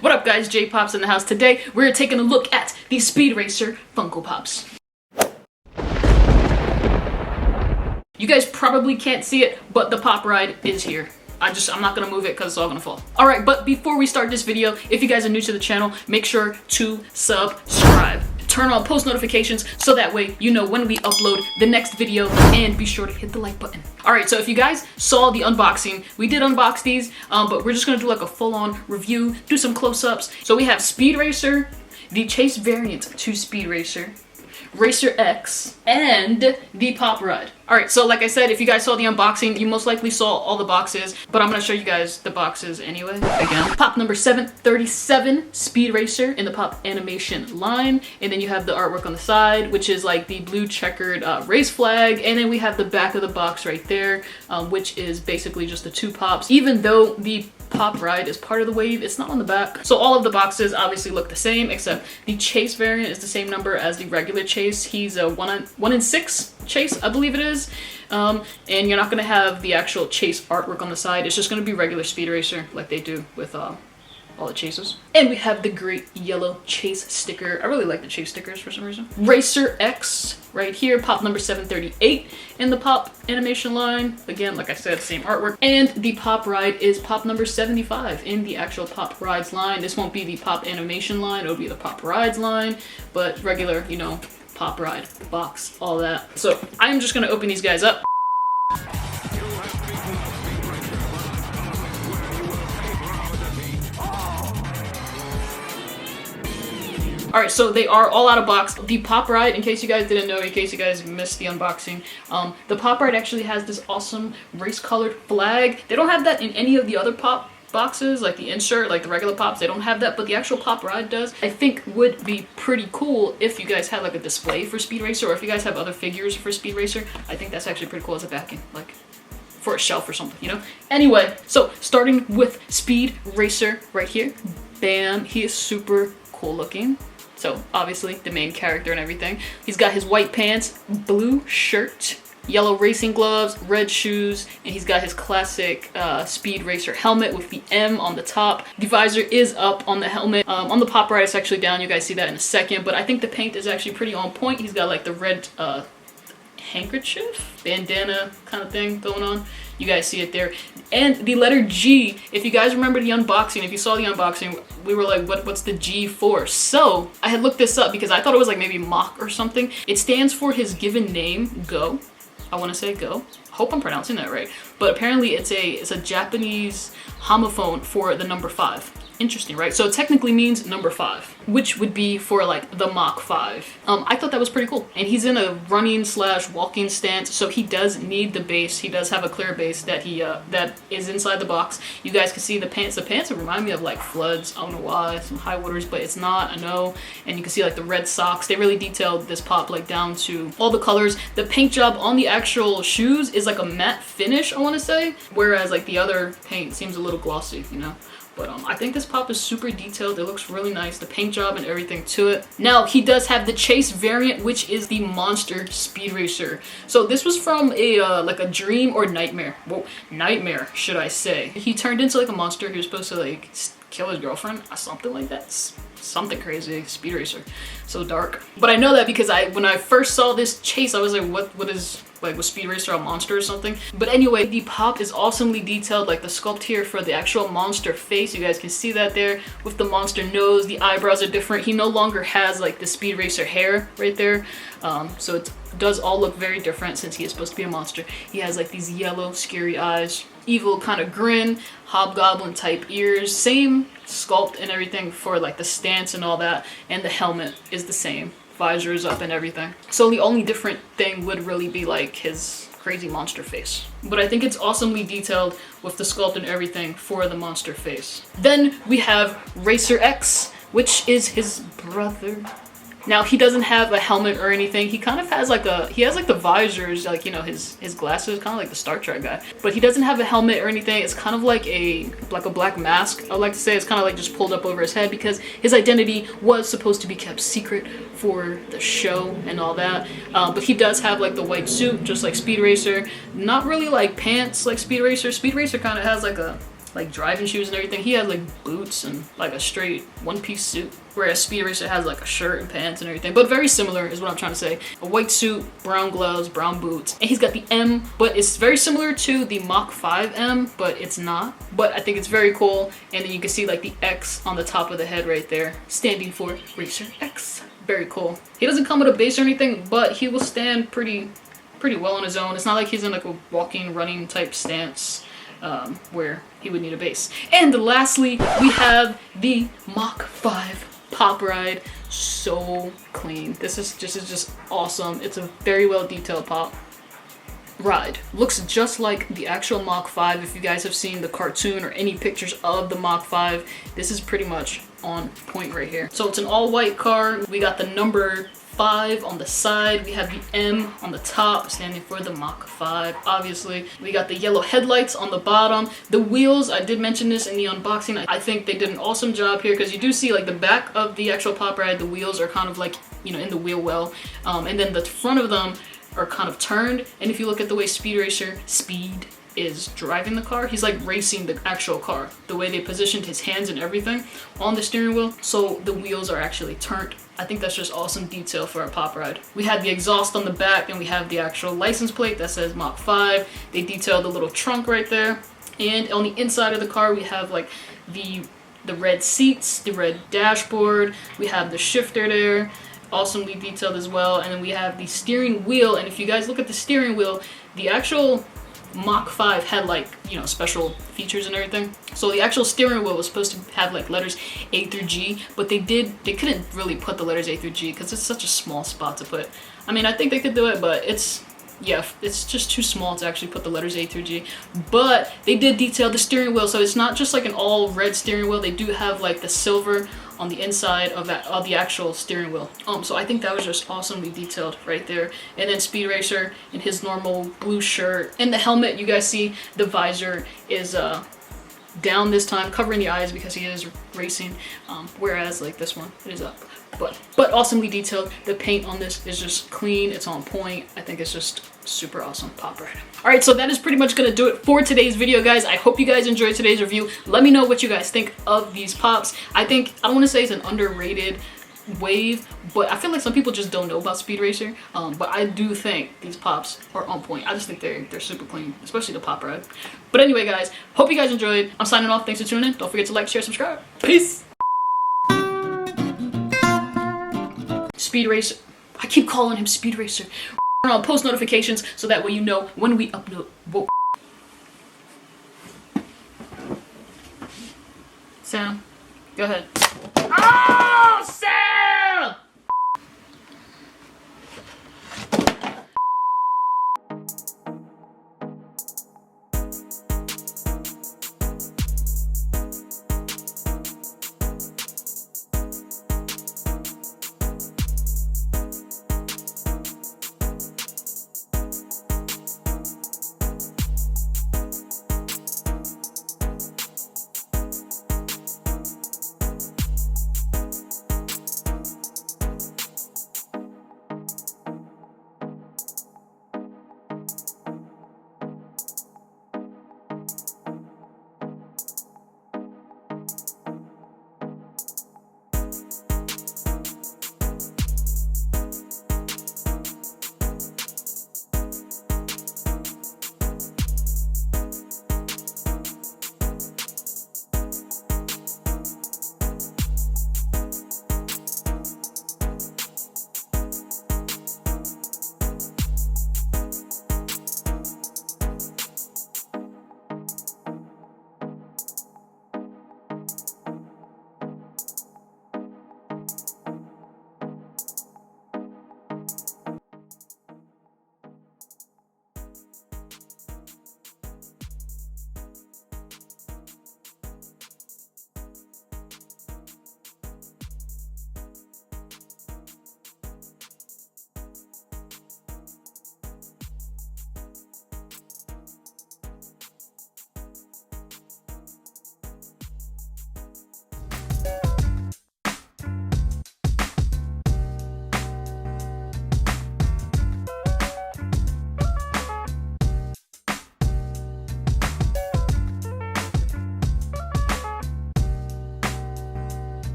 What up guys, JPOPS in the house. Today we're taking a look at the Speed Racer Funko Pops. You guys probably can't see it, but the pop ride is here. I'm not gonna move it because it's all gonna fall. Alright, but before we start this video, if you guys are new to the channel, make sure to subscribe. Turn on post notifications so that way you know when we upload the next video, and be sure to hit the like button. Alright, so if you guys saw the unboxing, we did unbox these, but we're just gonna do like a full-on review, do some close-ups. So we have Speed Racer, the Chase variant to Speed Racer, Racer X, and the Pop Ride. Alright, so like I said, if you guys saw the unboxing, you most likely saw all the boxes, but I'm going to show you guys the boxes anyway. Again, Pop number 737, Speed Racer in the Pop animation line, and then you have the artwork on the side, which is like the blue checkered race flag, and then we have the back of the box right there, which is basically just the two Pops. Even though the Pop Ride is part of the wave, it's not on the back. So all of the boxes obviously look the same, except the Chase variant is the same number as the regular Chase. He's a 1 in 6 Chase, I believe it is. And you're not gonna have the actual Chase artwork on the side. It's just gonna be regular Speed Racer like they do with all the Chases. And we have the great yellow Chase sticker. I really like the Chase stickers for some reason. Racer X right here, Pop number 738 in the Pop animation line. Again, like I said, same artwork. And the Pop Ride is Pop number 75 in the actual Pop Rides line. This won't be the Pop animation line, it'll be the Pop Rides line, but regular, you know, Pop Ride, box, all that. So I'm just gonna open these guys up. Alright, so they are all out of box. The Pop Ride, in case you guys didn't know, in case you guys missed the unboxing, the Pop Ride actually has this awesome race-colored flag. They don't have that in any of the other Pop boxes, like the insert, like the regular Pops, they don't have that, but the actual Pop Ride does. I think would be pretty cool if you guys had like a display for Speed Racer, or if you guys have other figures for Speed Racer. I think that's actually pretty cool as a backing, like for a shelf or something, you know? Anyway, so starting with Speed Racer right here. Bam, he is super cool looking. So obviously the main character and everything. He's got his white pants, blue shirt, yellow racing gloves, red shoes, and he's got his classic Speed Racer helmet with the M on the top. The visor is up on the helmet. On the Pop Ride, it's actually down. You guys see that in a second, but I think the paint is actually pretty on point. He's got like the red handkerchief, bandana kind of thing going on. You guys see it there. And the letter G, if you guys remember the unboxing, if you saw the unboxing, we were like, what's the G for? So I had looked this up because I thought it was like maybe Mach or something. It stands for his given name, Go. I want to say Go. Hope I'm pronouncing that right. But apparently it's a Japanese homophone for the number 5. Interesting, right? So it technically means number 5, which would be for like the Mach 5. I thought that was pretty cool. And he's in a running / walking stance, so he does need the base. He does have a clear base that he that is inside the box. You guys can see the pants. The pants remind me of like Floods. I don't know why, some high waters, but it's not, I know. And you can see like the red socks. They really detailed this Pop like down to all the colors. The paint job on the actual shoes is like a matte finish, I want to say, whereas like the other paint seems a little glossy, you know. But I think this Pop is super detailed. It looks really nice, the paint job and everything to it. Now, he does have the Chase variant, which is the Monster Speed Racer. So this was from a like a dream or nightmare. Well, nightmare, should I say. He turned into like a monster. He was supposed to like kill his girlfriend, something like that. Something crazy. Speed Racer. So dark. But I know that because when I first saw this Chase, I was like, what is... like, was Speed Racer a monster or something? But anyway, the Pop is awesomely detailed, like the sculpt here for the actual monster face. You guys can see that there with the monster nose. The eyebrows are different. He no longer has like the Speed Racer hair right there. So it does all look very different since he is supposed to be a monster. He has like these yellow, scary eyes, evil kind of grin, hobgoblin type ears, same sculpt and everything for like the stance and all that, and the helmet is the same. Visor is up and everything. So the only different thing would really be like his crazy monster face. But I think it's awesomely detailed with the sculpt and everything for the monster face. Then we have Racer X, which is his brother. Now he doesn't have a helmet or anything. He kind of has like he has like the visors, like, you know, his glasses, kind of like the Star Trek guy. But he doesn't have a helmet or anything. It's kind of like a black mask. I would like to say it's kind of like just pulled up over his head because his identity was supposed to be kept secret for the show and all that. But he does have like the white suit, just like Speed Racer. Not really like pants like Speed Racer. Speed Racer kind of has like a like driving shoes and everything. He had like boots and like a straight one-piece suit, whereas Speed Racer has like a shirt and pants and everything, but very similar is what I'm trying to say. A white suit, brown gloves, brown boots, and he's got the M, but it's very similar to the Mach 5 M, but it's not. But I think it's very cool, and then you can see like the X on the top of the head right there, standing for Racer X. Very cool. He doesn't come with a base or anything, but he will stand pretty well on his own. It's not like he's in like a walking, running type stance where he would need a base. And lastly, we have the Mach 5 Pop Ride. So clean. This is just awesome. It's a very well detailed pop ride. Looks just like the actual Mach 5. If you guys have seen the cartoon or any pictures of the Mach 5, this is pretty much on point right here. So it's an all white car. We got the number 5 on the side. We have the M on the top, standing for the Mach 5, obviously. We got the yellow headlights on the bottom. The wheels, I did mention this in the unboxing. I think they did an awesome job here, because you do see like the back of the actual Pop Ride, the wheels are kind of like, you know, in the wheel well. And then the front of them are kind of turned. And if you look at the way Speed Racer is driving the car, he's like racing the actual car. The way they positioned his hands and everything on the steering wheel, so the wheels are actually turned. I think that's just awesome detail for a Pop Ride. We have the exhaust on the back, and we have the actual license plate that says Mach 5. They detailed the little trunk right there. And on the inside of the car, we have like the red seats, the red dashboard. We have the shifter there, awesomely detailed as well. And then we have the steering wheel. And if you guys look at the steering wheel, the actual Mach 5 had like, you know, special features and everything. So the actual steering wheel was supposed to have like letters A through G, but they couldn't really put the letters A through G because it's such a small spot to put. I mean, I think they could do it, but it's just too small to actually put the letters A through G. But they did detail the steering wheel, so it's not just like an all red steering wheel. They do have like the silver on the inside of the actual steering wheel. So I think that was just awesomely detailed right there. And then Speed Racer in his normal blue shirt. And the helmet, you guys see the visor is down this time, covering the eyes because he is racing. Whereas like this one, it is up. But awesomely detailed. The paint on this is just clean. It's on point. I think it's just super awesome Pop Ride. Alright, so that is pretty much gonna do it for today's video, guys. I hope you guys enjoyed today's review. Let me know what you guys think of these pops. I don't want to say it's an underrated wave, but I feel like some people just don't know about Speed Racer. But I do think these pops are on point. I just think they're super clean, especially the Pop Ride. But anyway, guys, hope you guys enjoyed. I'm signing off. Thanks for tuning in. Don't forget to like, share, subscribe. Peace. Speed Racer. I keep calling him Speed Racer. Turn on post notifications so that way you know when we upload. Whoa. Sam, go ahead.